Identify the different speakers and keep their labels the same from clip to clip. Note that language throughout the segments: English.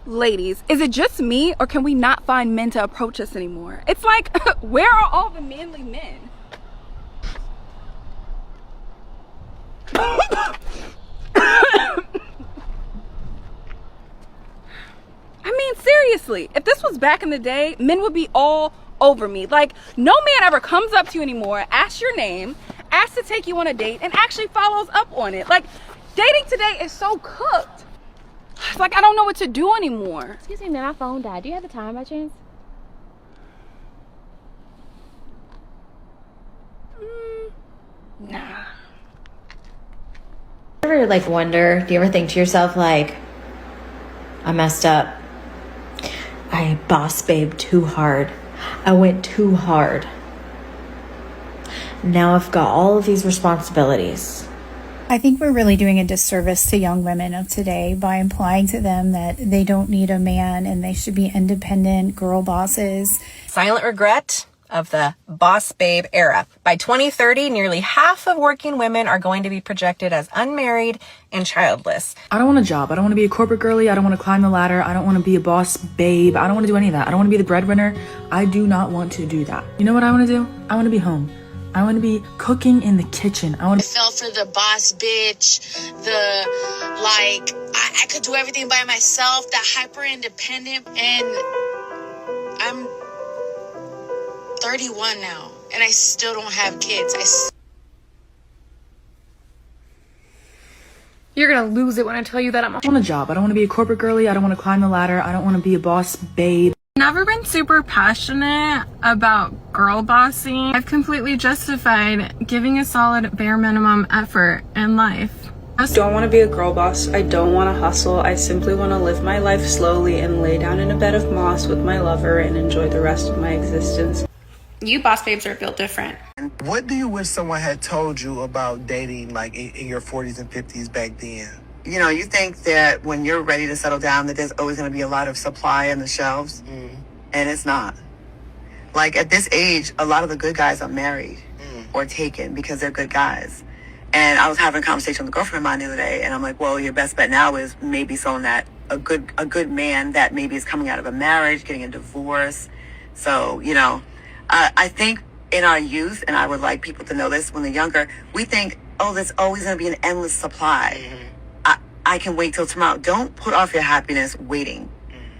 Speaker 1: Ladies, is it just me or can we not find men to approach us anymore? It's like, where are all the manly men? I mean, seriously, if this was back in the day, men would be all over me. Like, no man ever comes up to you anymore, asks your name, asks to take you on a date, and actually follows up on it. Like, dating today is so cooked. It's like I don't know what to do anymore.
Speaker 2: Excuse me, man, my phone died. Do you have the time by chance?
Speaker 1: Nah.
Speaker 3: Do you ever wonder, do you ever think to yourself I messed up. I boss babe too hard. I went too hard. Now I've got all of these responsibilities.
Speaker 4: I think we're really doing a disservice to young women of today by implying to them that they don't need a man and they should be independent girl bosses.
Speaker 5: Silent regret of the boss babe era. By 2030, nearly half of working women are going to be projected as unmarried and childless.
Speaker 6: I don't want a job. I don't want to be a corporate girly. I don't want to climb the ladder. I don't want to be a boss babe. I don't want to do any of that. I don't want to be the breadwinner. I do not want to do that. You know what I want to do? I want to be home. I want to be cooking in the kitchen. I
Speaker 7: fell for the boss bitch, I could do everything by myself, that hyper independent. And I'm 31 now, and I still don't have kids.
Speaker 2: You're gonna lose it when I tell you that I'm
Speaker 6: I don't want a job. I don't want to be a corporate girly. I don't want to climb the ladder. I don't want to be a boss babe.
Speaker 8: Never been super passionate about girl bossing. I've completely justified giving a solid bare minimum effort in life.
Speaker 9: I don't want to be a girl boss. I don't want to hustle. I simply want to live my life slowly and lay down in a bed of moss with my lover and enjoy the rest of my existence.
Speaker 8: You boss babes are built different.
Speaker 10: What do you wish someone had told you about dating in your 40s and 50s back then?
Speaker 11: You know, you think that when you're ready to settle down that there's always going to be a lot of supply on the shelves, and it's not. At this age, a lot of the good guys are married or taken because they're good guys. And I was having a conversation with a girlfriend of mine the other day, and I'm like, well, your best bet now is maybe someone that a good man that maybe is coming out of a marriage, getting a divorce. So, I think in our youth, and I would like people to know this when they're younger, we think, oh, there's always going to be an endless supply. I can wait till tomorrow. Don't put off your happiness waiting.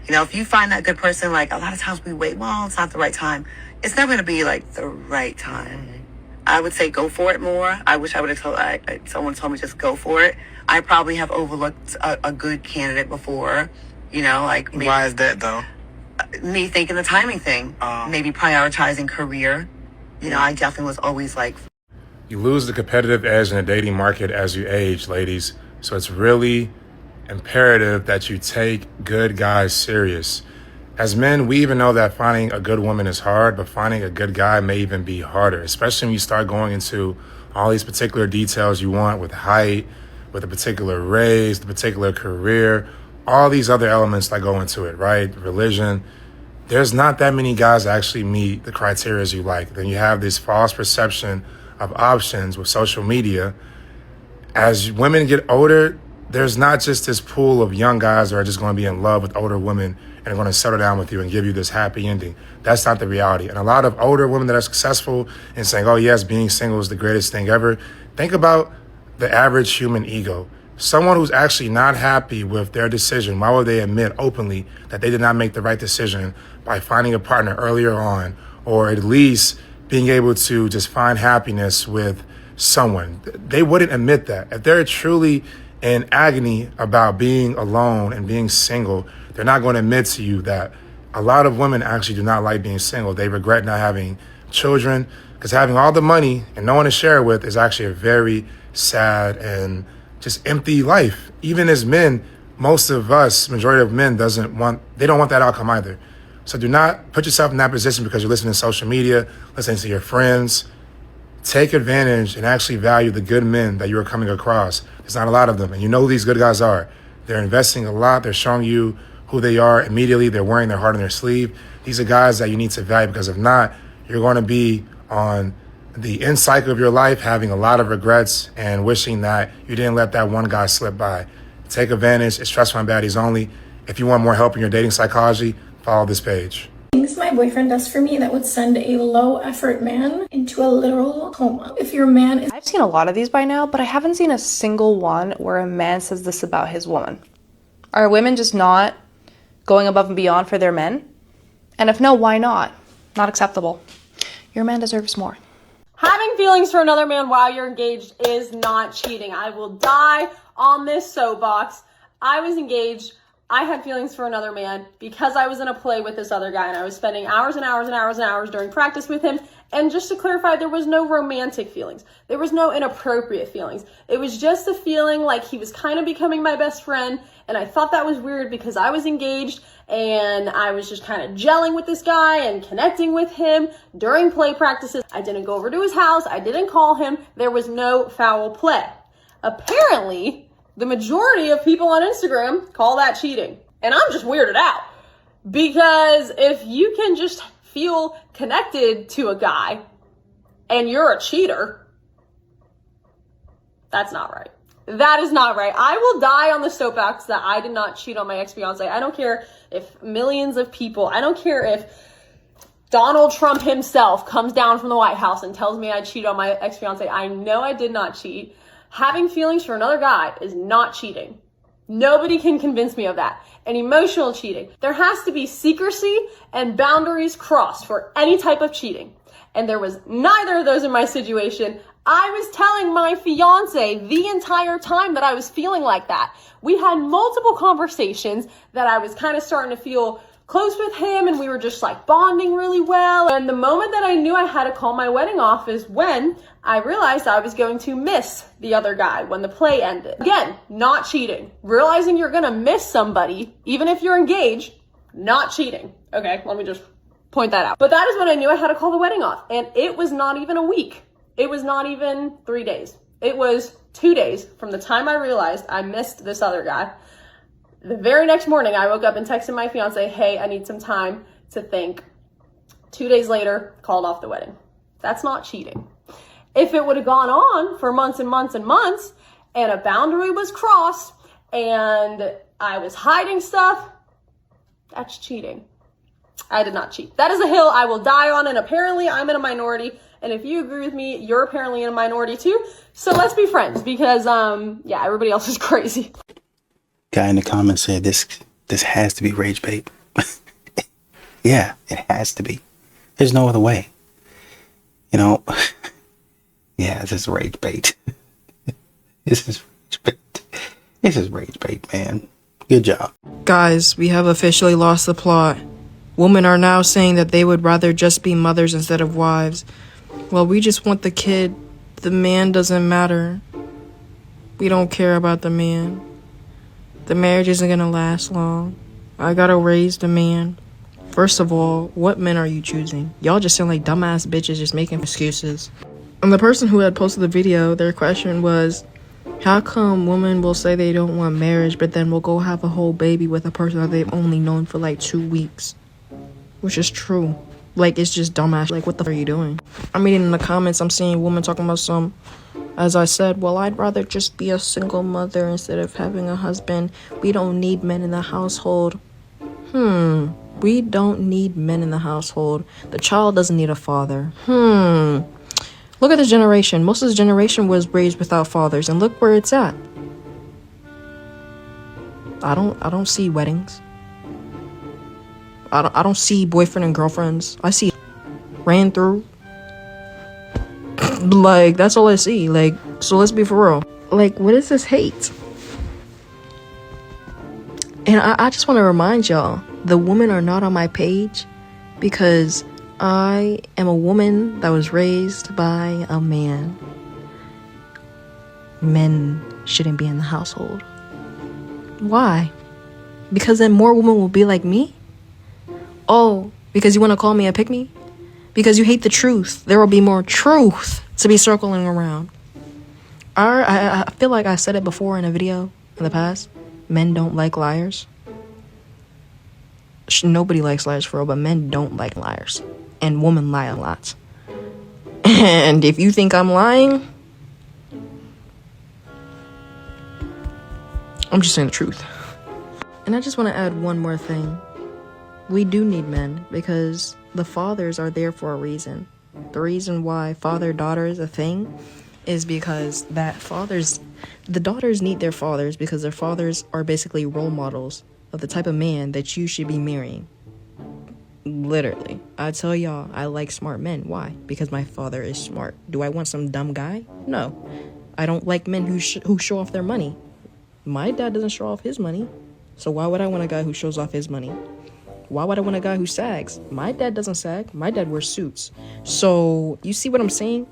Speaker 11: If you find that good person, a lot of times we wait, well, it's not the right time. It's never going to be the right time. I would say go for it more. I wish I would have someone told me just go for it. I probably have overlooked a good candidate before, maybe.
Speaker 10: Why is that though?
Speaker 11: Me thinking the timing thing, maybe prioritizing career. I definitely was always
Speaker 12: You lose the competitive edge in the dating market as you age, ladies. So it's really imperative that you take good guys serious. As men, we even know that finding a good woman is hard, but finding a good guy may even be harder, especially when you start going into all these particular details you want with height, with a particular race, the particular career, all these other elements that go into it, right? Religion. There's not that many guys that actually meet the criteria you like. Then you have this false perception of options with social media. As women get older, there's not just this pool of young guys that are just going to be in love with older women and are going to settle down with you and give you this happy ending. That's not the reality. And a lot of older women that are successful in saying, oh, yes, being single is the greatest thing ever. Think about the average human ego. Someone who's actually not happy with their decision, why would they admit openly that they did not make the right decision by finding a partner earlier on, or at least being able to just find happiness with someone? They wouldn't admit that. If they're truly in agony about being alone and being single, they're not going to admit to you that. A lot of women actually do not like being single. They regret not having children, because having all the money and no one to share it with is actually a very sad and just empty life. Even as men, most of us, majority of men, don't want that outcome either. So do not put yourself in that position because you're listening to social media, listening to your friends. Take advantage and actually value the good men that you are coming across. There's not a lot of them, and you know who these good guys are. They're investing a lot. They're showing you who they are immediately. They're wearing their heart on their sleeve. These are guys that you need to value, because if not, you're going to be on the end cycle of your life having a lot of regrets and wishing that you didn't let that one guy slip by. Take advantage. It's Trust Fund Baddies only. If you want more help in your dating psychology, follow this page.
Speaker 13: Things my boyfriend does for me that would send a low effort man into a literal coma. If your man is—
Speaker 14: I've seen a lot of these by now, but I haven't seen a single one where a man says this about his woman. Are women just not going above and beyond for their men? And if no, why not? Not acceptable. Your man deserves more.
Speaker 15: Having feelings for another man while you're engaged is not cheating. I will die on this soapbox. I was engaged. I had feelings for another man because I was in a play with this other guy and I was spending hours and hours and hours and hours during practice with him. And just to clarify, there was no romantic feelings. There was no inappropriate feelings. It was just a feeling like he was kind of becoming my best friend. And I thought that was weird because I was engaged and I was just kind of gelling with this guy and connecting with him during play practices. I didn't go over to his house. I didn't call him. There was no foul play. Apparently, the majority of people on Instagram call that cheating. And I'm just weirded out. Because if you can just feel connected to a guy and you're a cheater, that's not right. That is not right. I will die on the soapbox that I did not cheat on my ex-fiance. I don't care if millions of people, I don't care if Donald Trump himself comes down from the White House and tells me I cheated on my ex-fiance. I know I did not cheat. Having feelings for another guy is not cheating. Nobody can convince me of that. And emotional cheating. There has to be secrecy and boundaries crossed for any type of cheating. And there was neither of those in my situation. I was telling my fiance the entire time that I was feeling like that. We had multiple conversations that I was kind of starting to feel close with him and we were just like bonding really well. And the moment that I knew I had to call my wedding off is when I realized I was going to miss the other guy when the play ended. Again, not cheating. Realizing you're gonna miss somebody, even if you're engaged, not cheating. Okay, let me just point that out. But that is when I knew I had to call the wedding off. And it was not even a week. It was not even 3 days. It was 2 days from the time I realized I missed this other guy. The very next morning, I woke up and texted my fiance, hey, I need some time to think. 2 days later, called off the wedding. That's not cheating. If it would have gone on for months and months and months, and a boundary was crossed, and I was hiding stuff, that's cheating. I did not cheat. That is a hill I will die on, and apparently I'm in a minority. And if you agree with me, you're apparently in a minority too. So let's be friends because, yeah, everybody else is crazy.
Speaker 16: Guy in the comments said this has to be rage bait. Yeah, it has to be. There's no other way. You know, yeah, this is rage bait. This is rage bait. This is rage bait, man. Good job.
Speaker 17: Guys, we have officially lost the plot. Women are now saying that they would rather just be mothers instead of wives. Well, we just want the kid. The man doesn't matter. We don't care about the man. The marriage isn't gonna last long. I gotta raise the man. First of all, what men are you choosing? Y'all just sound like dumbass bitches just making excuses. And the person who had posted the video, their question was, how come women will say they don't want marriage, but then will go have a whole baby with a person that they've only known for like 2 weeks? Which is true. Like, it's just dumbass. Like, what the f*** are you doing? I'm reading in the comments, I'm seeing women talking about some, as I said, well, I'd rather just be a single mother instead of having a husband. We don't need men in the household. We don't need men in the household. The child doesn't need a father. Look at this generation. Most of this generation was raised without fathers, and look where it's at. I don't see weddings. I don't see boyfriend and girlfriends. I see ran through. Like, that's all I see. Like, so let's be for real. Like, what is this hate? And I just want to remind y'all, the women are not on my page because I am a woman that was raised by a man. Men shouldn't be in the household. Why? Because then more women will be like me? Oh, because you want to call me a pick-me? Because you hate the truth. There will be more truth to be circling around. I feel like I said it before in a video in the past. Men don't like liars. Nobody likes liars for real, but men don't like liars. And women lie a lot. And if you think I'm lying, I'm just saying the truth. And I just want to add one more thing. We do need men because the fathers are there for a reason. The reason why father-daughter is a thing is because the daughters need their fathers because their fathers are basically role models of the type of man that you should be marrying. Literally. I tell y'all, I like smart men. Why? Because my father is smart. Do I want some dumb guy? No. I don't like men who show off their money. My dad doesn't show off his money. So why would I want a guy who shows off his money? Why would I want a guy who sags? My dad doesn't sag. My dad wears suits. So, you see what I'm saying?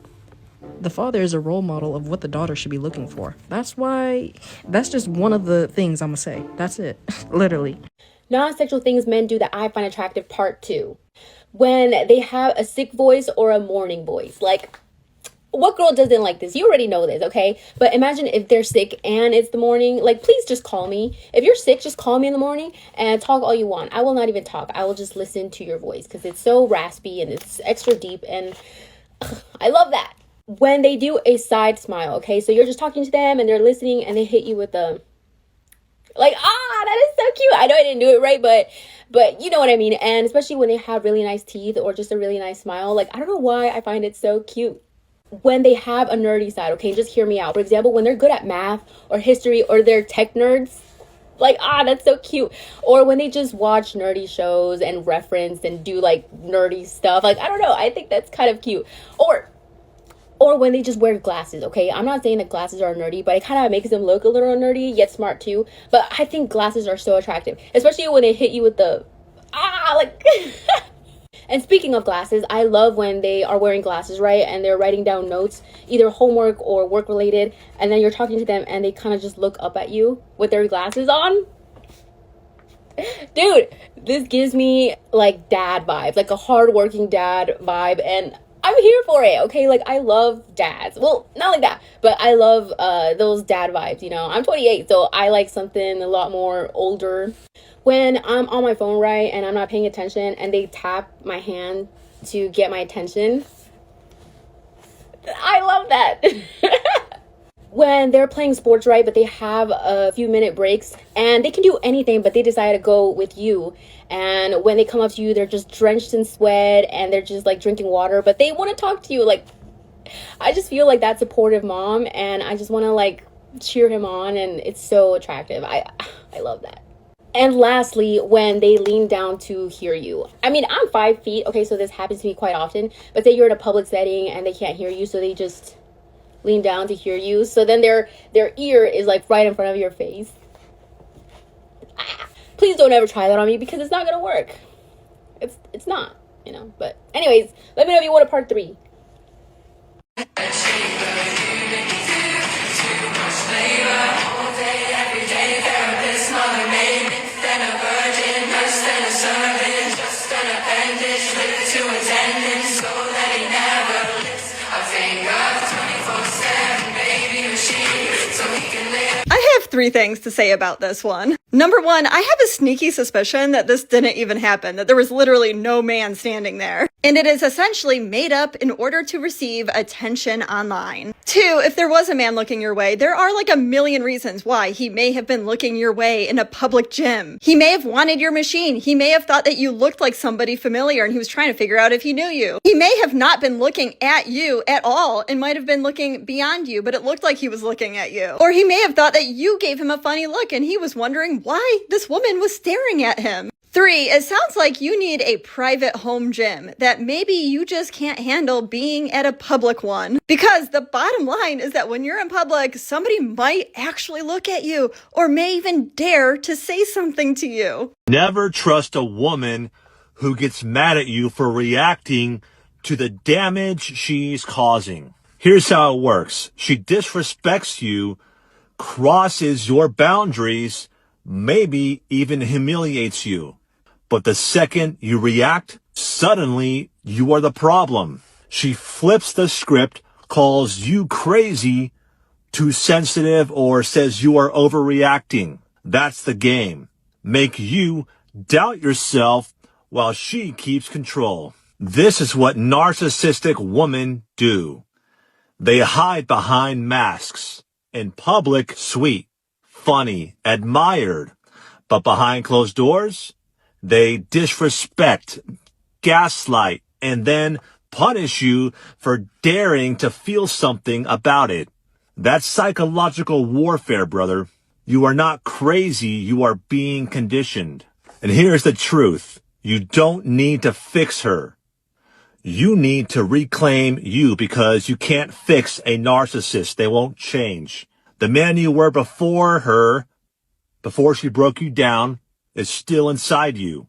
Speaker 17: The father is a role model of what the daughter should be looking for. That's just one of the things I'm gonna say. That's it. Literally.
Speaker 18: Non-sexual things men do that I find attractive, part 2. When they have a sick voice or a morning voice. Like, what girl doesn't like this? You already know this, okay? But imagine if they're sick and it's the morning. Like, please just call me. If you're sick, just call me in the morning and talk all you want. I will not even talk. I will just listen to your voice because it's so raspy and it's extra deep and I love that. When they do a side smile, okay? So you're just talking to them and they're listening and they hit you with a, like, that is so cute. I know I didn't do it right, but you know what I mean. And especially when they have really nice teeth or just a really nice smile. Like, I don't know why I find it so cute. When they have a nerdy side, okay, just hear me out. For example, when they're good at math or history or they're tech nerds, like, that's so cute. Or when they just watch nerdy shows and reference and do like nerdy stuff. Like, I don't know. I think that's kind of cute. Or when they just wear glasses, okay? I'm not saying that glasses are nerdy, but it kind of makes them look a little nerdy, yet smart too. But I think glasses are so attractive, especially when they hit you with the, like... And speaking of glasses, I love when they are wearing glasses, right? And they're writing down notes, either homework or work related. And then you're talking to them and they kind of just look up at you with their glasses on. Dude, this gives me like dad vibes, like a hardworking dad vibe. And I'm here for it, okay? Like, I love dads. Well, not like that, but I love those dad vibes, you know? I'm 28, so I like something a lot more older. When I'm on my phone, right, and I'm not paying attention, and they tap my hand to get my attention, I love that. When they're playing sports, right, but they have a few minute breaks, and they can do anything, but they decide to go with you. And when they come up to you, they're just drenched in sweat, and they're just, like, drinking water, but they want to talk to you. Like, I just feel like that supportive mom, and I just want to, like, cheer him on, and it's so attractive. I love that. And lastly, when they lean down to hear you. I mean, I'm 5 feet, okay, so this happens to me quite often. But say you're in a public setting and they can't hear you, so they just lean down to hear you. So then their ear is like right in front of your face. Please don't ever try that on me because it's not gonna work. It's not, you know. But anyways, let me know if you want a part 3.
Speaker 19: I have 3 things to say about this one. Number 1, I have a sneaky suspicion that this didn't even happen, that there was literally no man standing there. And it is essentially made up in order to receive attention online. 2, if there was a man looking your way, there are like a million reasons why he may have been looking your way in a public gym. He may have wanted your machine. He may have thought that you looked like somebody familiar and he was trying to figure out if he knew you. He may have not been looking at you at all and might have been looking beyond you, but it looked like he was looking at you. Or he may have thought that you gave him a funny look and he was wondering why this woman was staring at him. 3, it sounds like you need a private home gym, that maybe you just can't handle being at a public one. Because the bottom line is that when you're in public, somebody might actually look at you or may even dare to say something to you.
Speaker 20: Never trust a woman who gets mad at you for reacting to the damage she's causing. Here's how it works. She disrespects you, crosses your boundaries, maybe even humiliates you. But the second you react, suddenly you are the problem. She flips the script, calls you crazy, too sensitive, or says you are overreacting. That's the game. Make you doubt yourself while she keeps control. This is what narcissistic women do. They hide behind masks. In public, sweet, funny, admired. But behind closed doors, they disrespect, gaslight, and then punish you for daring to feel something about it. That's psychological warfare, brother. You are not crazy. You are being conditioned. And here's the truth. You don't need to fix her. You need to reclaim you, because you can't fix a narcissist. They won't change. The man you were before her, before she broke you down, is still inside you,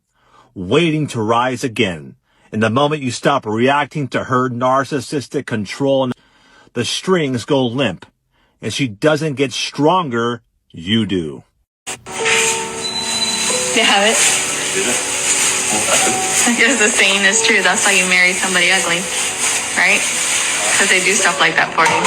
Speaker 20: waiting to rise again. And the moment you stop reacting to her narcissistic control, the strings go limp, and she doesn't get stronger, you do.
Speaker 21: You have it? I guess the saying is true. That's why you marry somebody ugly, right? Because they do stuff like that for you.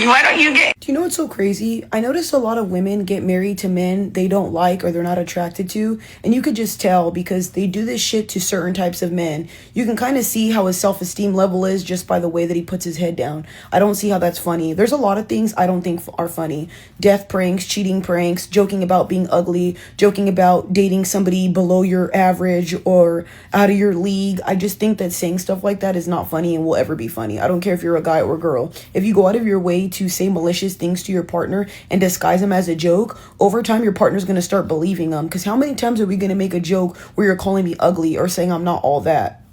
Speaker 21: Why don't you get...
Speaker 6: Do you know what's so crazy? I notice a lot of women get married to men they don't like or they're not attracted to, and you could just tell because they do this shit to certain types of men. You can kind of see how his self-esteem level is just by the way that he puts his head down. I don't see how that's funny. There's a lot of things I don't think are funny. Death pranks, cheating pranks, joking about being ugly, joking about dating somebody below your average or out of your league. I just think that saying stuff like that is not funny and will ever be funny. I don't care if you're a guy or a girl. If you go out of your way to say malicious things to your partner and disguise them as a joke, over time your partner's going to start believing them. Because how many times are we going to make a joke where you're calling me ugly or saying I'm not all that?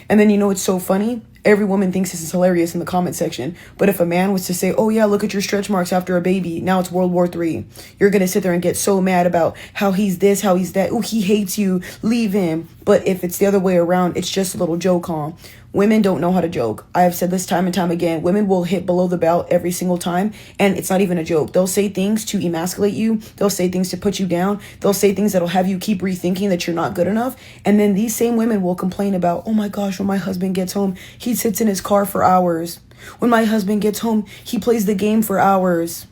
Speaker 6: And then you know it's so funny? Every woman thinks this is hilarious in the comment section. But if a man was to say, oh yeah, look at your stretch marks after a baby, now it's World War III, you're going to sit there and get so mad about how he's this, how he's that. Oh, he hates you, leave him. But if it's the other way around, it's just a little joke, huh? Women don't know how to joke. I have said this time and time again. Women will hit below the belt every single time, and it's not even a joke. They'll say things to emasculate you. They'll say things to put you down. They'll say things that'll have you keep rethinking that you're not good enough. And then these same women will complain about, oh my gosh, when my husband gets home, he sits in his car for hours. When my husband gets home, he plays the game for hours.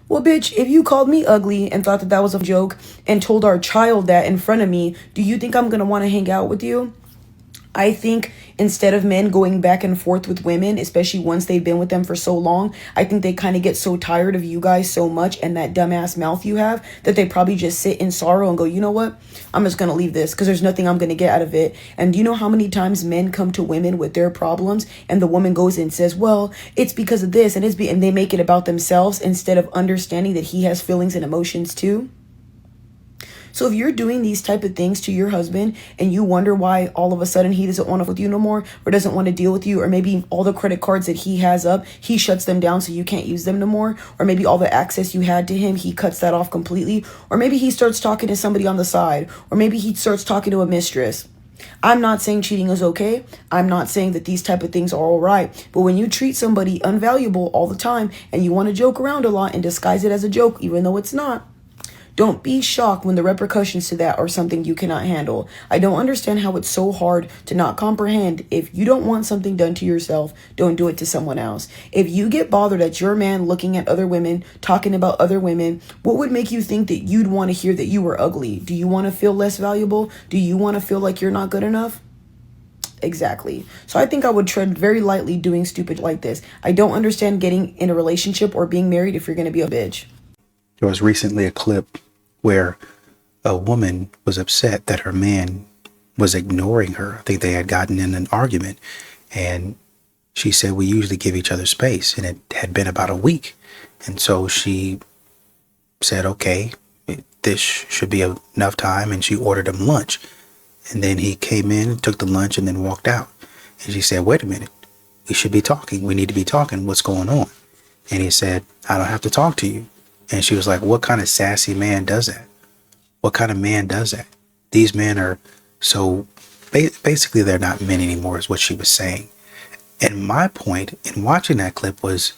Speaker 6: Well, bitch, if you called me ugly and thought that that was a joke and told our child that in front of me, do you think I'm going to want to hang out with you? I think instead of men going back and forth with women, especially once they've been with them for so long, I think they kind of get so tired of you guys so much and that dumbass mouth you have that they probably just sit in sorrow and go, you know what? I'm just going to leave this because there's nothing I'm going to get out of it. And do you know how many times men come to women with their problems and the woman goes and says, well, it's because of this and and they make it about themselves instead of understanding that he has feelings and emotions too? So if you're doing these type of things to your husband and you wonder why all of a sudden he doesn't want to with you no more or doesn't want to deal with you, or maybe all the credit cards that he has up, he shuts them down so you can't use them no more, or maybe all the access you had to him, he cuts that off completely, or maybe he starts talking to somebody on the side, or maybe he starts talking to a mistress. I'm not saying cheating is okay. I'm not saying that these type of things are all right. But when you treat somebody unvaluable all the time and you want to joke around a lot and disguise it as a joke, even though it's not, don't be shocked when the repercussions to that are something you cannot handle. I don't understand how it's so hard to not comprehend. If you don't want something done to yourself, don't do it to someone else. If you get bothered at your man looking at other women, talking about other women, what would make you think that you'd want to hear that you were ugly? Do you want to feel less valuable? Do you want to feel like you're not good enough? Exactly. So I think I would tread very lightly doing stupid like this. I don't understand getting in a relationship or being married if you're going to be a bitch.
Speaker 16: There was recently a clip where a woman was upset that her man was ignoring her. I think they had gotten in an argument, and she said, we usually give each other space, and it had been about a week. And so she said, okay, this should be enough time, and she ordered him lunch. And then he came in, took the lunch, and then walked out. And she said, wait a minute, we should be talking. We need to be talking. What's going on? And he said, I don't have to talk to you. And she was like, what kind of sassy man does that? What kind of man does that? These men are so, basically they're not men anymore is what she was saying. And my point in watching that clip was,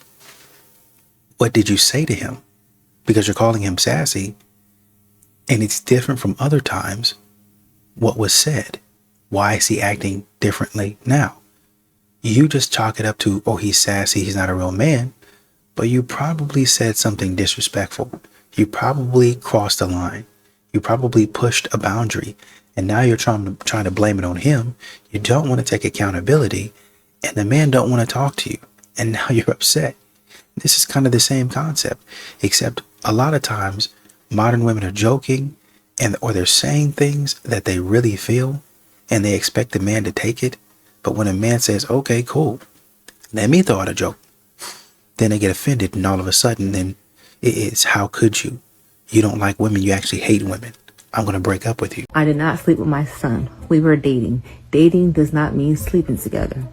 Speaker 16: what did you say to him? Because you're calling him sassy, and it's different from other times. What was said? Why is he acting differently now? You just chalk it up to, oh, he's sassy, he's not a real man. But you probably said something disrespectful. You probably crossed a line. You probably pushed a boundary. And now you're trying to blame it on him. You don't want to take accountability. And the man don't want to talk to you. And now you're upset. This is kind of the same concept, except a lot of times modern women are joking or they're saying things that they really feel and they expect the man to take it. But when a man says, okay, cool, let me throw out a joke, then they get offended, and all of a sudden then it's how could you? You don't like women, you actually hate women. I'm going to break up with you.
Speaker 1: I did not sleep with my son. We were dating. Dating does not mean sleeping together.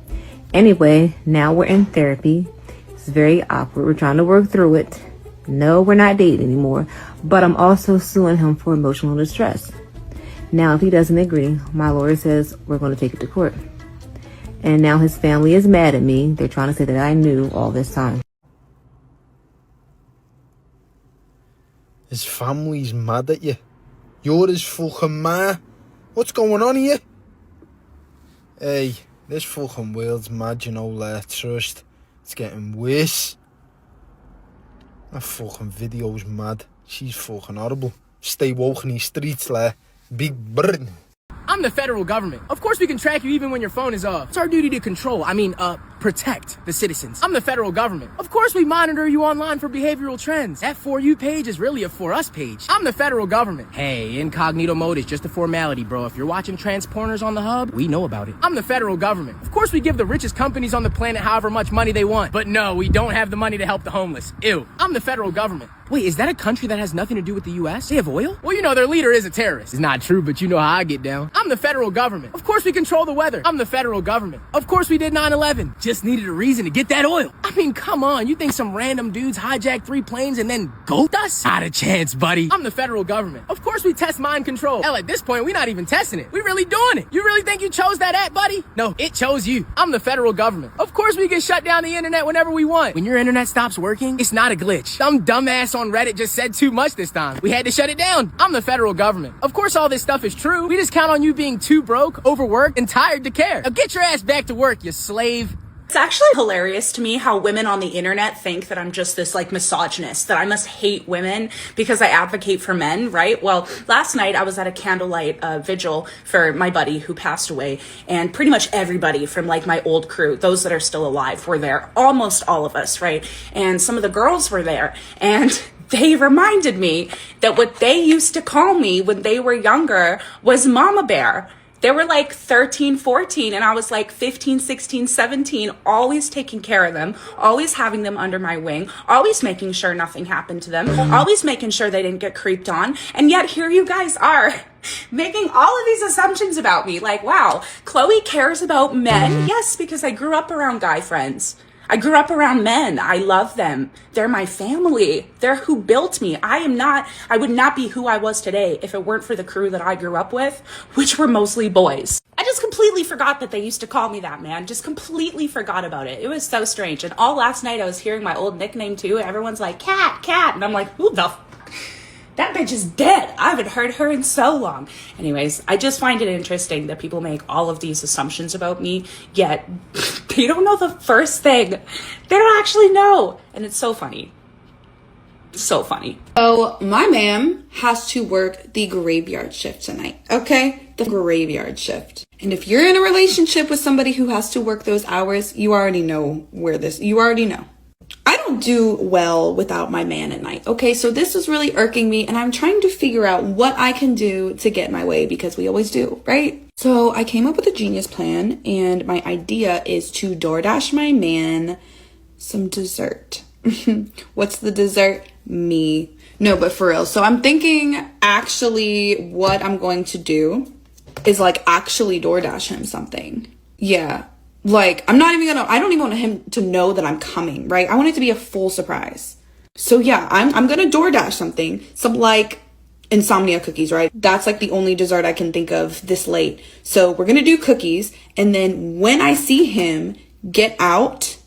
Speaker 1: Anyway, now we're in therapy. It's very awkward. We're trying to work through it. No, we're not dating anymore, but I'm also suing him for emotional distress. Now, if he doesn't agree, my lawyer says we're going to take it to court. And now his family is mad at me. They're trying to say that I knew all this time.
Speaker 22: His family's mad at you. You're his fucking ma. What's going on here? Hey, this fucking world's mad, you know, trust. It's getting worse. That fucking video's mad. She's fucking horrible. Stay woke in these streets, Big Britain.
Speaker 23: I'm the federal government. Of course we can track you even when your phone is off. It's our duty to control, protect the citizens. I'm the federal government. Of course we monitor you online for behavioral trends. That For You page is really a For Us page. I'm the federal government. Hey, incognito mode is just a formality, bro. If you're watching transporters on the hub, we know about it. I'm the federal government. Of course we give the richest companies on the planet however much money they want. But no, we don't have the money to help the homeless. Ew. I'm the federal government. Wait, is that a country that has nothing to do with the U.S.? They have oil? Well, you know, their leader is a terrorist. It's not true, but you know how I get down. I'm the federal government. Of course we control the weather. I'm the federal government. Of course we did 9/11. Just needed a reason to get that oil. I mean, come on. You think some random dudes hijacked 3 planes and then ghost us? Not a chance, buddy. I'm the federal government. Of course we test mind control. Hell, at this point, we're not even testing it. We really doing it. You really think you chose that app, buddy? No, it chose you. I'm the federal government. Of course we can shut down the internet whenever we want. When your internet stops working, it's not a glitch. Some dumbass on Reddit just said too much this time. We had to shut it down. I'm the federal government. Of course all this stuff is true. We just count on you being too broke, overworked, and tired to care. Now get your ass back to work, you slave.
Speaker 24: It's actually hilarious to me how women on the internet think that I'm just this misogynist, that I must hate women because I advocate for men, right? Well, last night I was at a candlelight vigil for my buddy who passed away, and pretty much everybody from my old crew, those that are still alive, were there. Almost all of us, right? And some of the girls were there, and they reminded me that what they used to call me when they were younger was Mama Bear. They were 13, 14, and I was 15, 16, 17, always taking care of them, always having them under my wing, always making sure nothing happened to them, always making sure they didn't get creeped on. And yet here you guys are making all of these assumptions about me. Wow, Chloe cares about men? Yes, because I grew up around guy friends. I grew up around men. I love them. They're my family. They're who built me. I would not be who I was today if it weren't for the crew that I grew up with, which were mostly boys. I just completely forgot that they used to call me that, man. Just completely forgot about it. It was so strange. And all last night I was hearing my old nickname too. Everyone's like, Cat, Cat. And I'm like, who the that bitch is dead. I haven't heard her in so long. Anyways, I just find it interesting that people make all of these assumptions about me, yet they don't know the first thing. They don't actually know. And it's so funny. So funny.
Speaker 25: So my man has to work the graveyard shift tonight, okay? The graveyard shift. And if you're in a relationship with somebody who has to work those hours, you already know you already know. I don't do well without my man at night. Okay, so this is really irking me and I'm trying to figure out what I can do to get my way because we always do, right? So I came up with a genius plan and my idea is to DoorDash my man some dessert. What's the dessert? Me. No, but for real. So I'm thinking actually what I'm going to do is actually DoorDash him something. Yeah. I don't even want him to know that I'm coming, right? I want it to be a full surprise. So yeah, I'm gonna DoorDash something, some insomnia cookies, right? That's the only dessert I can think of this late. So we're gonna do cookies, and then when I see him get out,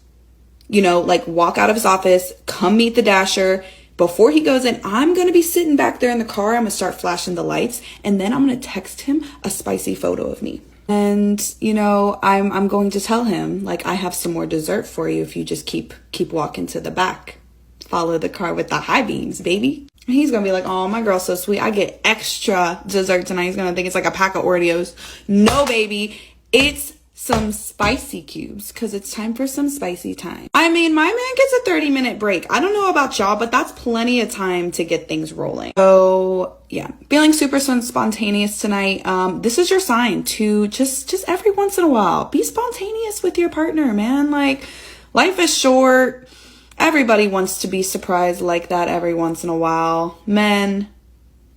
Speaker 25: walk out of his office, come meet the Dasher. Before he goes in, I'm gonna be sitting back there in the car. I'm gonna start flashing the lights, and then I'm gonna text him a spicy photo of me. And, I'm going to tell him, I have some more dessert for you if you just keep walking to the back. Follow the car with the high beams, baby. And he's going to be like, oh, my girl's so sweet. I get extra dessert tonight. He's going to think it's a pack of Oreos. No, baby. It's some spicy cubes because it's time for some spicy time. I mean, my man gets a 30-minute break. I don't know about y'all, but that's plenty of time to get things rolling. So yeah, feeling super spontaneous tonight. This is your sign to just every once in a while, be spontaneous with your partner, man. Like, life is short. Everybody wants to be surprised like that every once in a while. Men,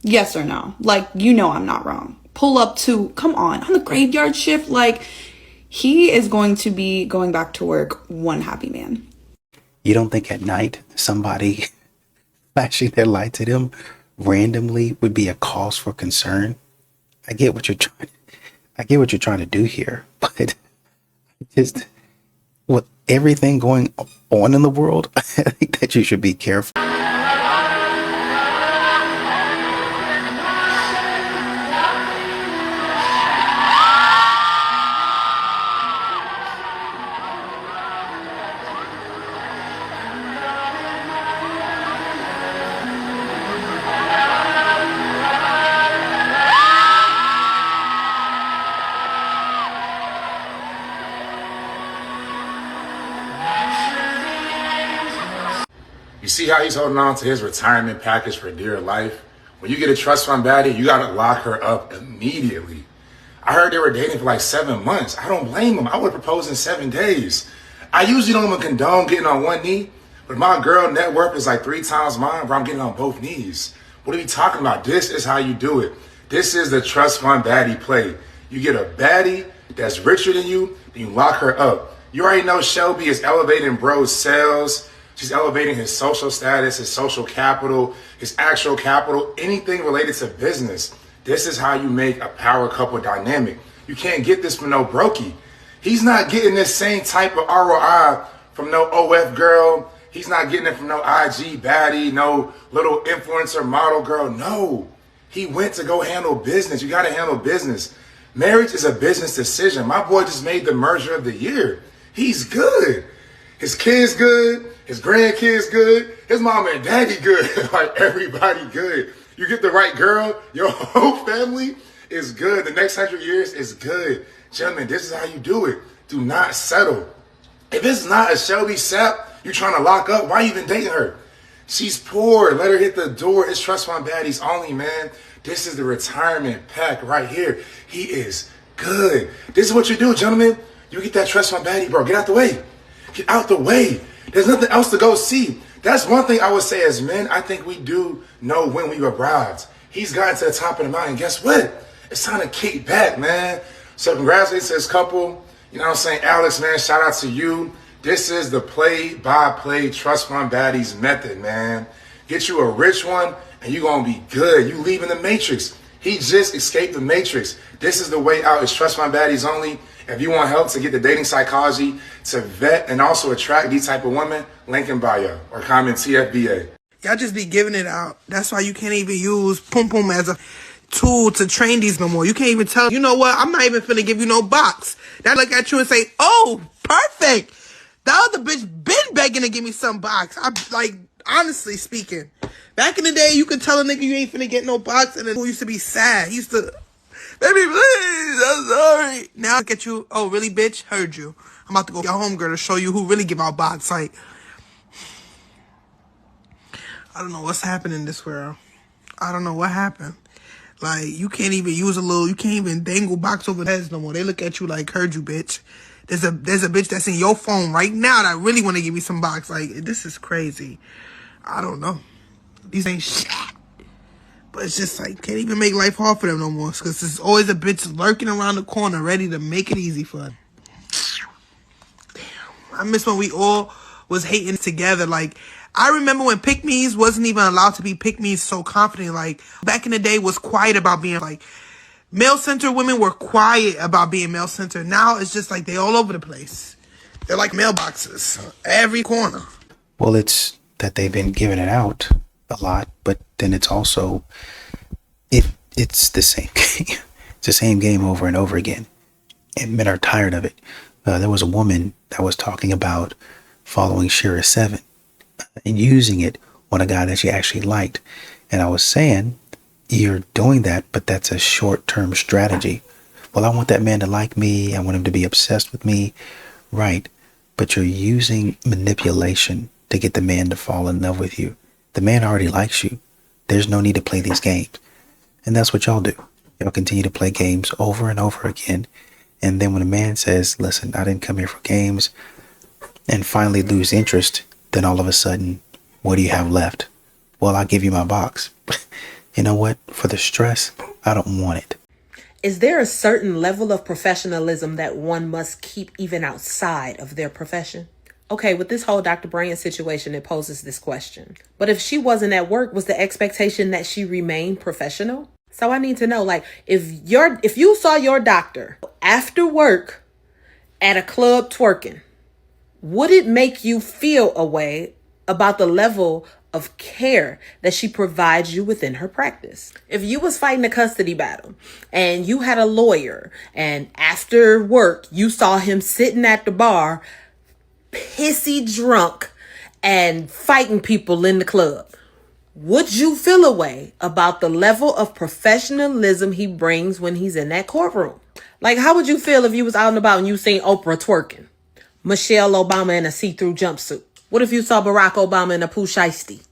Speaker 25: yes or no? Like, you know I'm not wrong. Pull up to, come on the graveyard shift, like, he is going to be going back to work one happy man.
Speaker 16: You don't think at night somebody flashing their lights at him randomly would be a cause for concern? I get what you're trying to do here, but just with everything going on in the world, I think that you should be careful.
Speaker 12: You see how he's holding on to his retirement package for dear life? When you get a trust fund baddie, you gotta lock her up immediately. I heard they were dating for like 7 months. I don't blame them. I would propose in 7 days. I usually don't even condone getting on one knee, but my girl net worth is like 3 times mine, where I'm getting on both knees. What are we talking about? This is how you do it. This is the trust fund baddie play. You get a baddie that's richer than you, then you lock her up. You already know Shelby is elevating bro's sales. She's elevating his social status, his social capital, his actual capital, anything related to business. This is how you make a power couple dynamic. You can't get this from no brokey. He's not getting this same type of ROI from no OF girl. He's not getting it from no IG baddie, no little influencer model girl. No, he went to go handle business. You got to handle business. Marriage is a business decision. My boy just made the merger of the year. He's good. His kids good. His grandkids good. His mom and daddy good. Like, everybody good. You get the right girl, your whole family is good. The next 100 years is good. Gentlemen, this is how you do it. Do not settle. If it's not a Shelby Sap you're trying to lock up, why you even dating her? She's poor. Let her hit the door. It's trust fund baddies only, man. This is the retirement pack right here. He is good. This is what you do, gentlemen. You get that trust fund baddie, bro. Get out the way. Get out the way. There's nothing else to go see. That's one thing I would say as men. I think we do know when we were brides. He's gotten to the top of the mountain. Guess what? It's time to kick back, man. So congratulations to this couple. You know what I'm saying? Alex, man, shout out to you. This is the play-by-play trust fund baddies method, man. Get you a rich one, and you're going to be good. You leaving the matrix. He just escaped the matrix. This is the way out. It's trust fund baddies only. If you want help to get the dating psychology to vet and also attract these type of women, link in bio or comment TFBA.
Speaker 10: Y'all just be giving it out. That's why you can't even use Pum Pum as a tool to train these no more. You can't even tell, you know what, I'm not even finna give you no box. They look at you and say, oh, perfect. The other bitch been begging to give me some box. I'm like, honestly speaking, back in the day, you could tell a nigga you ain't finna get no box, and then who used to be sad. He used to, baby, please, I'm sorry. Now look at you. Oh, really, bitch? Heard you. I'm about to go your homegirl to show you who really give out box. Like, I don't know what's happening in this world. I don't know what happened. Like, you can't even use you can't even dangle box over heads no more. They look at you like, heard you, bitch. There's a bitch that's in your phone right now that really want to give me some box. Like, this is crazy. I don't know. These ain't shit. But it's just like, can't even make life hard for them no more. Because there's always a bitch lurking around the corner ready to make it easy for them. Damn. I miss when we all was hating together. Like, I remember when pick-me's wasn't even allowed to be pick-me's so confident. Like, back in the day was quiet about being, like, male-centered women were quiet about being male-centered. Now it's just like they all over the place. They're like mailboxes. Every corner.
Speaker 16: Well, it's that they've been giving it out a lot, but then it's also, it's the same game. It's the same game over and over again. And men are tired of it. There was a woman that was talking about following Shira 7 and using it on a guy that she actually liked. And I was saying, you're doing that, but that's a short-term strategy. Well, I want that man to like me. I want him to be obsessed with me. Right. But you're using manipulation to get the man to fall in love with you. The man already likes you. There's no need to play these games. And that's what y'all do. Y'all continue to play games over and over again. And then when a man says, listen, I didn't come here for games, and finally lose interest, then all of a sudden, what do you have left? Well, I'll give you my box. You know what? For the stress, I don't want it.
Speaker 2: Is there a certain level of professionalism that one must keep even outside of their profession? Okay, with this whole Dr. Bryant situation, it poses this question. But if she wasn't at work, was the expectation that she remain professional? So I need to know, like, if you saw your doctor after work at a club twerking, would it make you feel a way about the level of care that she provides you within her practice? If you was fighting a custody battle and you had a lawyer and after work you saw him sitting at the bar pissy drunk and fighting people in the club, would you feel a way about the level of professionalism he brings when he's in that courtroom? Like, how would you feel if you was out and about and you seen Oprah twerking, Michelle Obama in a see-through jumpsuit? What if you saw Barack Obama in a pooh shiesty,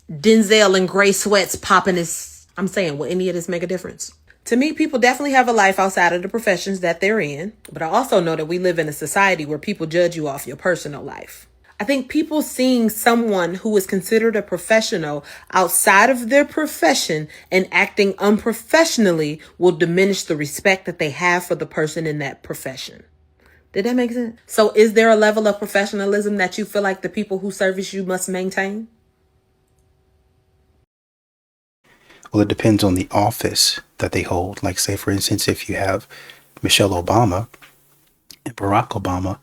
Speaker 2: Denzel in gray sweats popping his... I'm saying, will any of this make a difference? To me, people definitely have a life outside of the professions that they're in. But I also know that we live in a society where people judge you off your personal life. I think people seeing someone who is considered a professional outside of their profession and acting unprofessionally will diminish the respect that they have for the person in that profession. Did that make sense? So is there a level of professionalism that you feel like the people who service you must maintain?
Speaker 16: Well, it depends on the office that they hold. Like, say, for instance, if you have Michelle Obama and Barack Obama,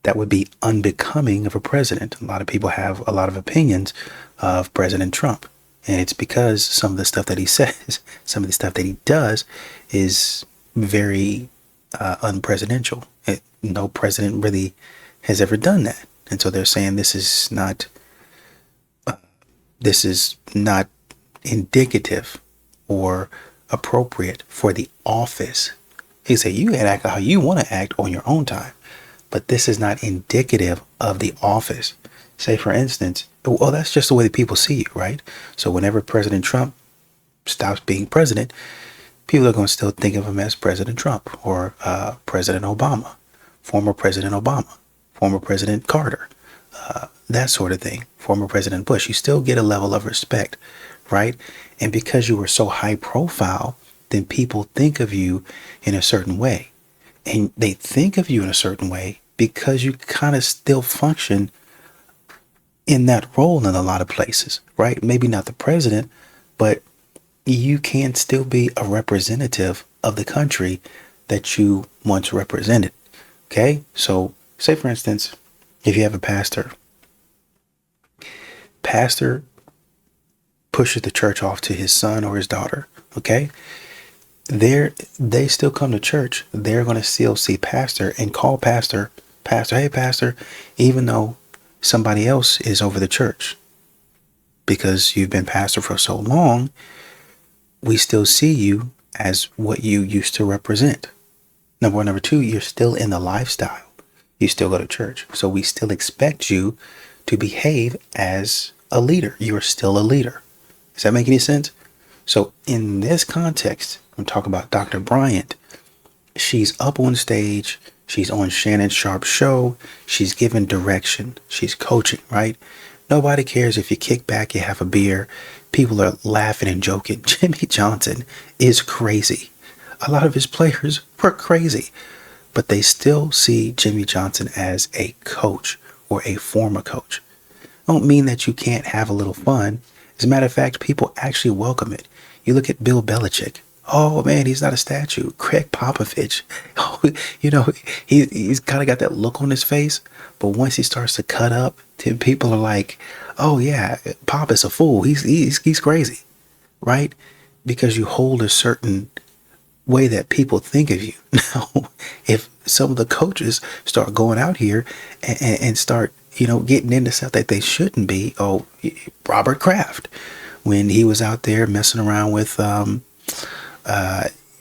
Speaker 16: that would be unbecoming of a president. A lot of people have a lot of opinions of President Trump. And it's because some of the stuff that he says, some of the stuff that he does is very unpresidential. No president really has ever done that. And so they're saying this is not indicative or appropriate for the office. He say you can act how you want to act on your own time, but this is not indicative of the office. Say, for instance, well, that's just the way that people see you, right? So whenever President Trump stops being president, people are going to still think of him as President Trump or President Obama, former President Obama, former President Carter, that sort of thing, former President Bush. You still get a level of respect, right? And because you were so high profile, then people think of you in a certain way. And they think of you in a certain way because you kind of still function in that role in a lot of places, right? Maybe not the president, but you can still be a representative of the country that you once represented. Okay? So say, for instance, if you have a pastor pushes the church off to his son or his daughter, okay? They still come to church. They're going to still see pastor and call pastor, hey, pastor, even though somebody else is over the church. Because you've been pastor for so long, we still see you as what you used to represent. Number one. Number two, you're still in the lifestyle. You still go to church. So we still expect you to behave as a leader. You are still a leader. Does that make any sense? So in this context, I'm talking about Dr. Bryant. She's up on stage. She's on Shannon Sharp's show. She's giving direction. She's coaching, right? Nobody cares if you kick back, you have a beer. People are laughing and joking. Jimmy Johnson is crazy. A lot of his players were crazy, but they still see Jimmy Johnson as a coach or a former coach. Don't mean that you can't have a little fun. As a matter of fact, people actually welcome it. You look at Bill Belichick. Oh man, he's not a statue. Craig Popovich. Oh, you know, he's kind of got that look on his face. But once he starts to cut up, then people are like, oh yeah, Pop is a fool. He's crazy, right? Because you hold a certain way that people think of you. Now, if some of the coaches start going out here and start, you know, getting into stuff that they shouldn't be. Oh, Robert Kraft, when he was out there messing around with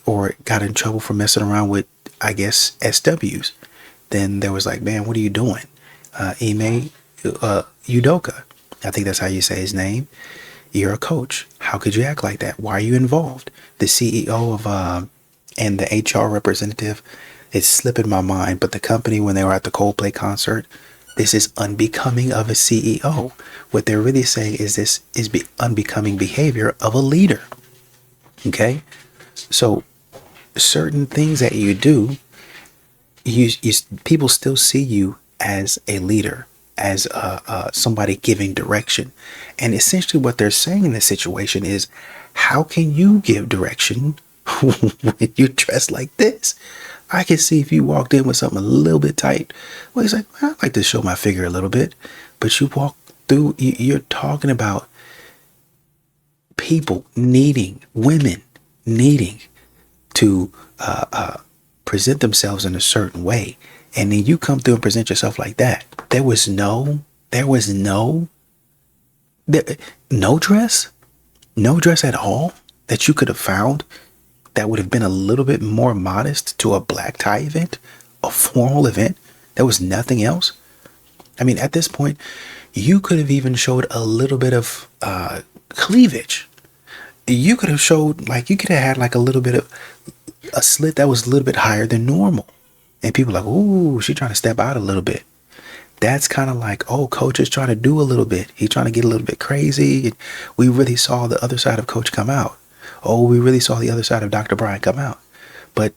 Speaker 16: or got in trouble for messing around with, I guess, SWs. Then there was like, man, what are you doing? Ime Udoka, I think that's how you say his name. You're a coach. How could you act like that? Why are you involved? The CEO of and the HR representative, it's slipping my mind, but the company, when they were at the Coldplay concert, this is unbecoming of a CEO. What they're really saying is this is unbecoming behavior of a leader. Okay? So certain things that you do, you people still see you as a leader, as somebody giving direction. And essentially what they're saying in this situation is, how can you give direction when you dress like this? I can see if you walked in with something a little bit tight. Well, he's like, well, I like to show my figure a little bit. But you walk through, you're talking about people needing, women needing to present themselves in a certain way. And then you come through and present yourself like that. There was no dress at all that you could have found that would have been a little bit more modest to a black tie event, a formal event. There was nothing else. I mean, at this point, you could have even showed a little bit of cleavage. You could have showed, like, you could have had like a little bit of a slit that was a little bit higher than normal. And people are like, ooh, she's trying to step out a little bit. That's kind of like, oh, Coach is trying to do a little bit. He's trying to get a little bit crazy. And we really saw the other side of Coach come out. Oh, we really saw the other side of Dr. Brian come out. But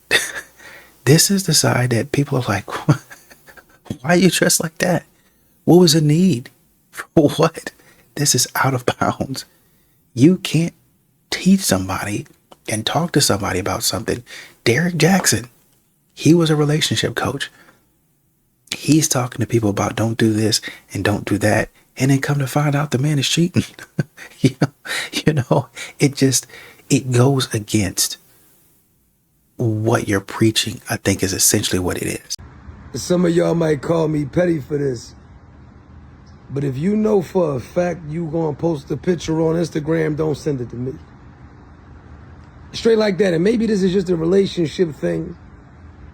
Speaker 16: this is the side that people are like, why are you dressed like that? What was the need? For what? This is out of bounds. You can't teach somebody and talk to somebody about something. Derek Jackson, he was a relationship coach. He's talking to people about don't do this and don't do that. And then come to find out the man is cheating. you know, it goes against what you're preaching, I think, is essentially what it is.
Speaker 3: Some of y'all might call me petty for this, but if you know for a fact you gonna post a picture on Instagram, don't send it to me. Straight like that. And maybe this is just a relationship thing,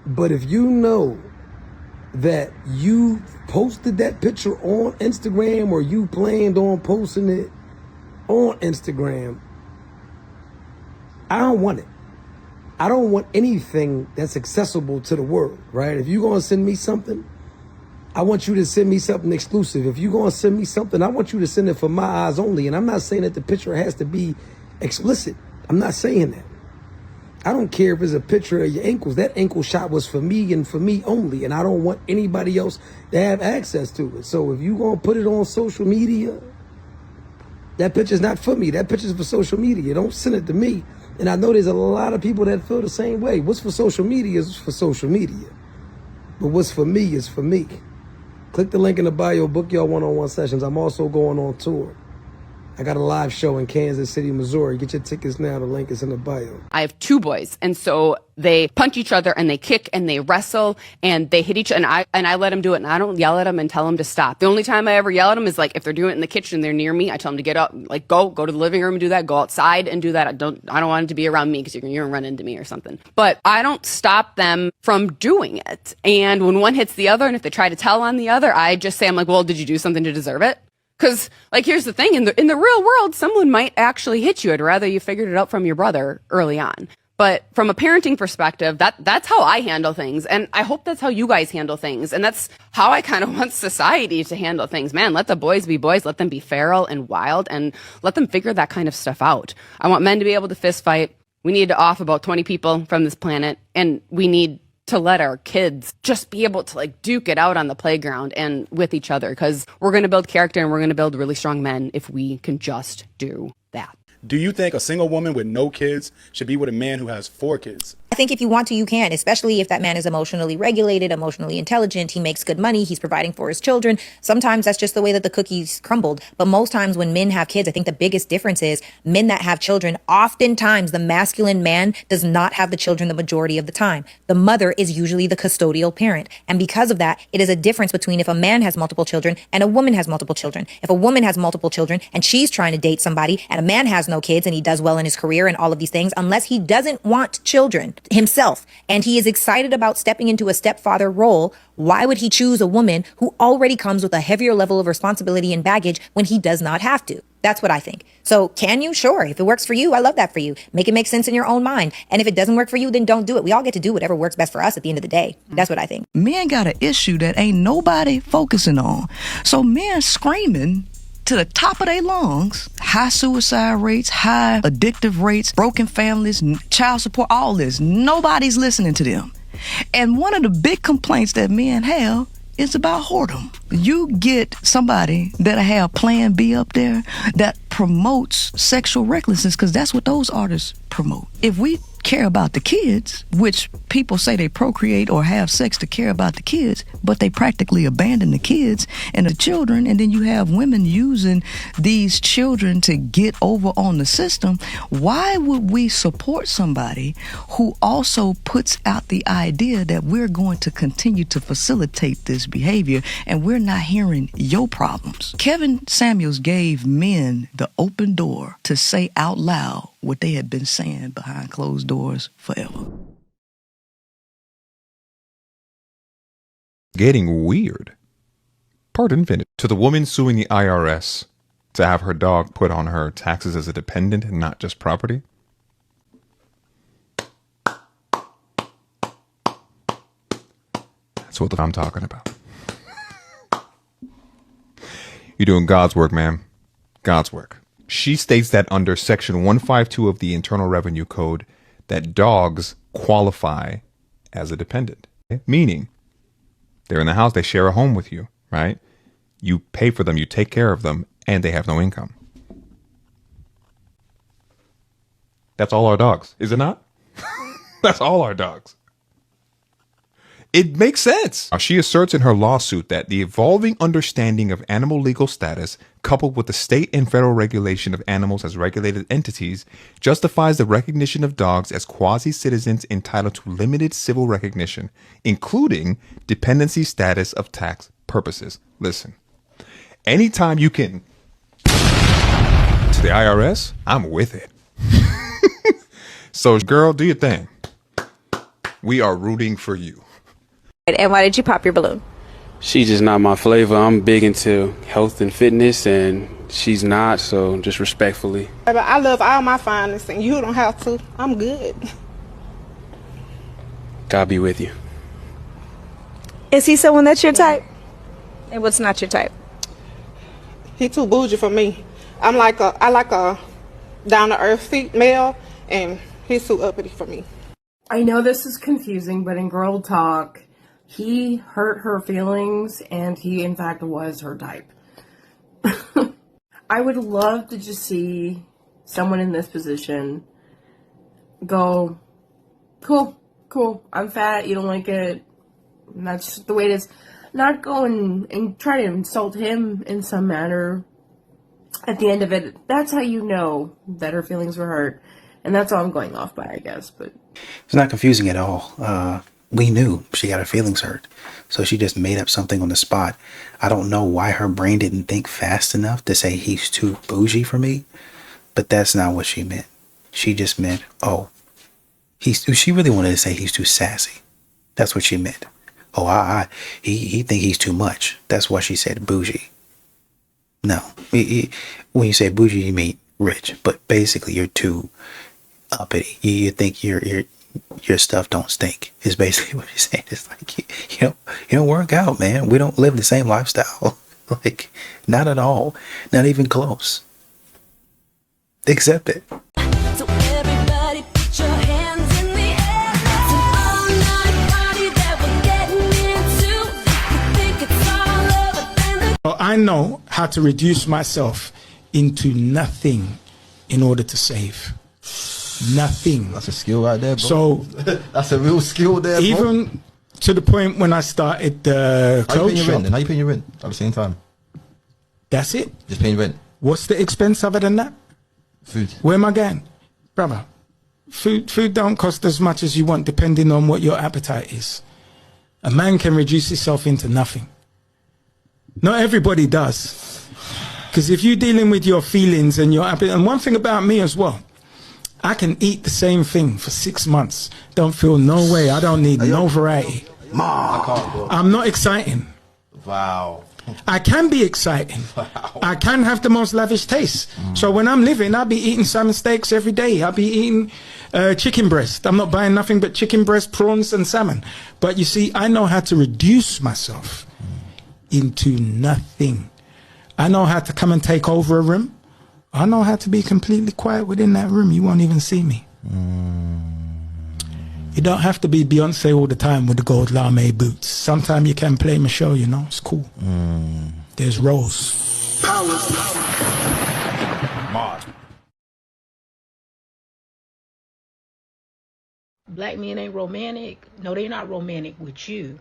Speaker 3: but if you know that you posted that picture on Instagram or you planned on posting it on Instagram, I don't want it. I don't want anything that's accessible to the world, right? If you're going to send me something, I want you to send me something exclusive. If you're going to send me something, I want you to send it for my eyes only. And I'm not saying that the picture has to be explicit. I'm not saying that. I don't care if it's a picture of your ankles. That ankle shot was for me and for me only. And I don't want anybody else to have access to it. So if you're going to put it on social media, that picture's not for me. That picture's for social media. Don't send it to me. And I know there's a lot of people that feel the same way. What's for social media is for social media. But what's for me is for me. Click the link in the bio, book your one-on-one sessions. I'm also going on tour. I got a live show in Kansas City, Missouri. Get your tickets now. The link is in the bio.
Speaker 4: I have two boys, and so they punch each other and they kick and they wrestle and they hit each other. And I let them do it, and I don't yell at them and tell them to stop. The only time I ever yell at them is like if they're doing it in the kitchen, they're near me. I tell them to get up, like go to the living room and do that. Go outside and do that. I don't want it to be around me because you're gonna run into me or something. But I don't stop them from doing it. And when one hits the other, and if they try to tell on the other, I just say, I'm like, well, did you do something to deserve it? Because, like, here's the thing. In the real world, someone might actually hit you. I'd rather you figured it out from your brother early on. But from a parenting perspective, that's how I handle things. And I hope that's how you guys handle things. And that's how I kind of want society to handle things. Man, let the boys be boys. Let them be feral and wild. And let them figure that kind of stuff out. I want men to be able to fist fight. We need to off about 20 people from this planet. And we need to let our kids just be able to like duke it out on the playground and with each other, because we're going to build character and we're going to build really strong men if we can just do that.
Speaker 5: Do you think a single woman with no kids should be with a man who has 4 kids? I think if you want to, you can, especially if that man is emotionally regulated, emotionally intelligent, he makes good money, he's providing for his children. Sometimes that's just the way that the cookies crumbled. But most times when men have kids, I think the biggest difference is men that have children, oftentimes the masculine man does not have the children the majority of the time. The mother is usually the custodial parent. And because of that, it is a difference between if a man has multiple children and a woman has multiple children. If a woman has multiple children and she's trying to date somebody and a man has no kids and he does well in his career and all of these things, unless he doesn't want children himself and he is excited about stepping into a stepfather role, why would he choose a woman who already comes with a heavier level of responsibility and baggage when he does not have to? That's what I think. So can you? Sure. If it works for you, I love that for you. Make it make sense in your own mind. And if it doesn't work for you, then don't do it. We all get to do whatever works best for us at the end of the day. That's what I think.
Speaker 7: Men got an issue that ain't nobody focusing on. So men screaming to the top of their lungs, high suicide rates, high addictive rates, broken families, child support, all this. Nobody's listening to them. And one of the big complaints that men have is about whoredom. You get somebody that'll have Plan B up there that promotes sexual recklessness, because that's what those artists promote. If we care about the kids, which people say they procreate or have sex to care about the kids, but they practically abandon the kids and the children, and then you have women using these children to get over on the system, why would we support somebody who also puts out the idea that we're going to continue to facilitate this behavior and we're not hearing your problems? Kevin Samuels gave men the open door to say out loud what they had been saying behind closed doors forever.
Speaker 8: Getting weird. Pardon Vinny. To the woman suing the IRS to have her dog put on her taxes as a dependent and not just property. That's what I'm talking about. You're doing God's work, ma'am. God's work. She states that under Section 152 of the Internal Revenue Code, that dogs qualify as a dependent. Meaning, they're in the house, they share a home with you, right? You pay for them, you take care of them, and they have no income. That's all our dogs, is it not? That's all our dogs. It makes sense. She asserts in her lawsuit that the evolving understanding of animal legal status, coupled with the state and federal regulation of animals as regulated entities, justifies the recognition of dogs as quasi-citizens entitled to limited civil recognition, including dependency status of tax purposes. Listen, anytime you can to the IRS, I'm with it. So, girl, do your thing. We are rooting for you.
Speaker 9: And why did you pop your balloon?
Speaker 11: She's just not my flavor. I'm big into health and fitness, and she's not, so just respectfully.
Speaker 26: I love all my finest, and you don't have to. I'm good.
Speaker 11: God be with you.
Speaker 9: Is he someone that's your type? And what's not your type?
Speaker 26: He too bougie for me. I like a down-to-earth female, and he's too uppity for me.
Speaker 27: I know this is confusing, but in girl talk, he hurt her feelings, and he, in fact, was her type. I would love to just see someone in this position go, cool, I'm fat, you don't like it, and that's the way it is. Not go and try to insult him in some manner. At the end of it, that's how you know that her feelings were hurt, and that's all I'm going off by, I guess, but...
Speaker 16: It's not confusing at all. We knew she got her feelings hurt, so she just made up something on the spot. I don't know why her brain didn't think fast enough to say he's too bougie for me, but that's not what she meant. She just meant, she really wanted to say he's too sassy. That's what she meant. He think he's too much. That's why she said bougie. No, when you say bougie, you mean rich, but basically you're too uppity. You think your stuff don't stink is basically what you're saying. It's like, you don't work out, man. We don't live the same lifestyle. Like, not at all. Not even close. Accept it.
Speaker 28: So everybody put your hands in the air. It's an all-night party that we're getting into. You think it's all over, then
Speaker 29: I know how to reduce myself into nothing in order to save.
Speaker 13: Nothing.
Speaker 14: That's a skill right there, bro.
Speaker 13: So
Speaker 14: that's a real skill there, bro.
Speaker 13: Even to the point when I started the
Speaker 14: How you
Speaker 13: clothes
Speaker 14: paying your
Speaker 13: shop.
Speaker 14: rent? And how you paying your rent at the same time?
Speaker 13: That's it.
Speaker 14: Just paying rent.
Speaker 13: What's the expense other than that?
Speaker 14: Food.
Speaker 13: Where am I going? Brother, food don't cost as much as you want depending on what your appetite is. A man can reduce himself into nothing. Not everybody does. Because if you're dealing with your feelings and your appetite, and one thing about me as well, I can eat the same thing for 6 months. Don't feel no way. I don't need no variety.
Speaker 14: I can't, bro.
Speaker 13: I'm not exciting.
Speaker 14: Wow.
Speaker 13: I can be exciting. I can have the most lavish taste. So when I'm living, I'll be eating salmon steaks every day. I'll be eating chicken breast. I'm not buying nothing but chicken breast, prawns, and salmon. But you see, I know how to reduce myself into nothing. I know how to come and take over a room. I know how to be completely quiet within that room. You won't even see me. You don't have to be Beyonce all the time with the gold lame boots. Sometimes you can play my show, you know. It's cool. There's roles.
Speaker 15: Black men ain't romantic. No, they're not romantic with you.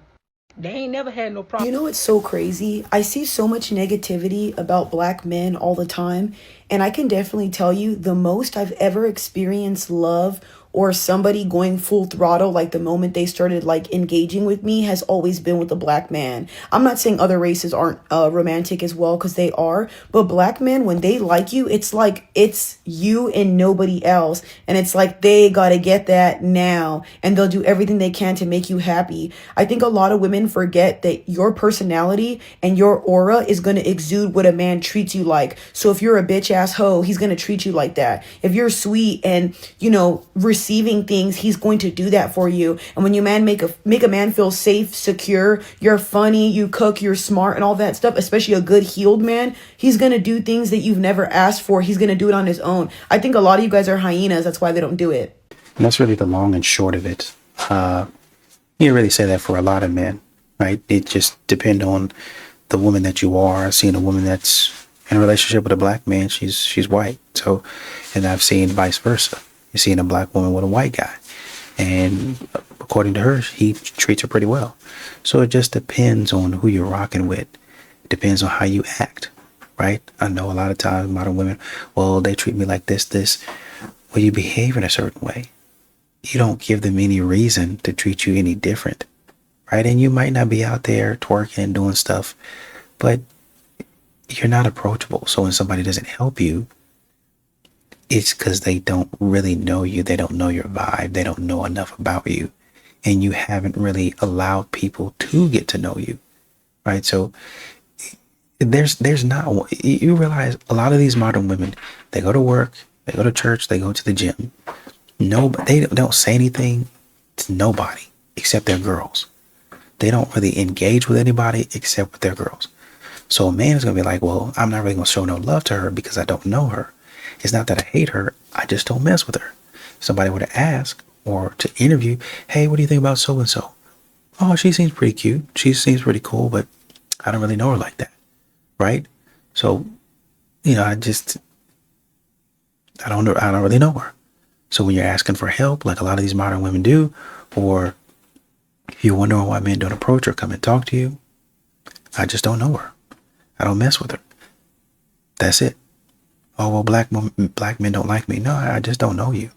Speaker 15: They ain't never had no problem.
Speaker 17: You know what's so crazy? I see so much negativity about black men all the time, and I can definitely tell you the most I've ever experienced love or somebody going full throttle, like the moment they started like engaging with me, has always been with a black man. I'm not saying other races aren't romantic as well, because they are, but black men, when they like you, it's like it's you and nobody else, and it's like they gotta get that now, and they'll do everything they can to make you happy. I think a lot of women forget that your personality and your aura is gonna exude what a man treats you like. So if you're a bitch ass hoe, he's gonna treat you like that. If you're sweet and, you know, receiving things, he's going to do that for you. And when you make a man feel safe, secure, you're funny, you cook, you're smart, and all that stuff, especially a good healed man, he's gonna do things that you've never asked for. He's gonna do it on his own. I think a lot of you guys are hyenas. That's why they don't do it.
Speaker 16: And that's really the long and short of it. You really say that for a lot of men, right? It just depends on the woman that you are. Seeing a woman that's in a relationship with a black man, she's white. So, and I've seen vice versa. You're seeing a black woman with a white guy, and according to her, he treats her pretty well. So it just depends on who you're rocking with. It depends on how you act, right? I know a lot of times modern women, well, they treat me like this. Well, you behave in a certain way. You don't give them any reason to treat you any different, right? And you might not be out there twerking and doing stuff, but you're not approachable. So when somebody doesn't help you, it's because they don't really know you. They don't know your vibe. They don't know enough about you. And you haven't really allowed people to get to know you, right? So there's not, you realize a lot of these modern women, they go to work, they go to church, they go to the gym. They don't say anything to nobody except their girls. They don't really engage with anybody except with their girls. So a man is going to be like, well, I'm not really going to show no love to her because I don't know her. It's not that I hate her, I just don't mess with her. Somebody were to ask or to interview, hey, what do you think about so-and-so? Oh, she seems pretty cute. She seems pretty cool, but I don't really know her like that, right? So, you know, I don't really know her. So when you're asking for help, like a lot of these modern women do, or if you're wondering why men don't approach her, come and talk to you, I just don't know her. I don't mess with her. That's it. Oh, well, black men don't like me. No, I just don't know you.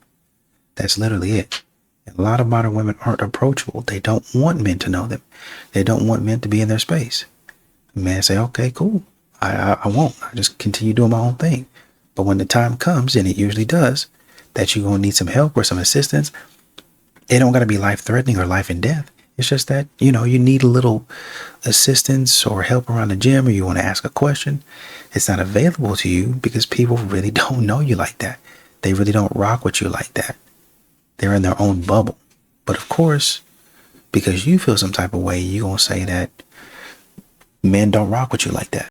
Speaker 16: That's literally it. And a lot of modern women aren't approachable. They don't want men to know them. They don't want men to be in their space. Men say, okay, cool. I won't. I just continue doing my own thing. But when the time comes, and it usually does, that you're going to need some help or some assistance, it don't got to be life-threatening or life and death. It's just that, you know, you need a little assistance or help around the gym, or you want to ask a question. It's not available to you because people really don't know you like that. They really don't rock with you like that. They're in their own bubble. But of course, because you feel some type of way, you're going to say that men don't rock with you like that.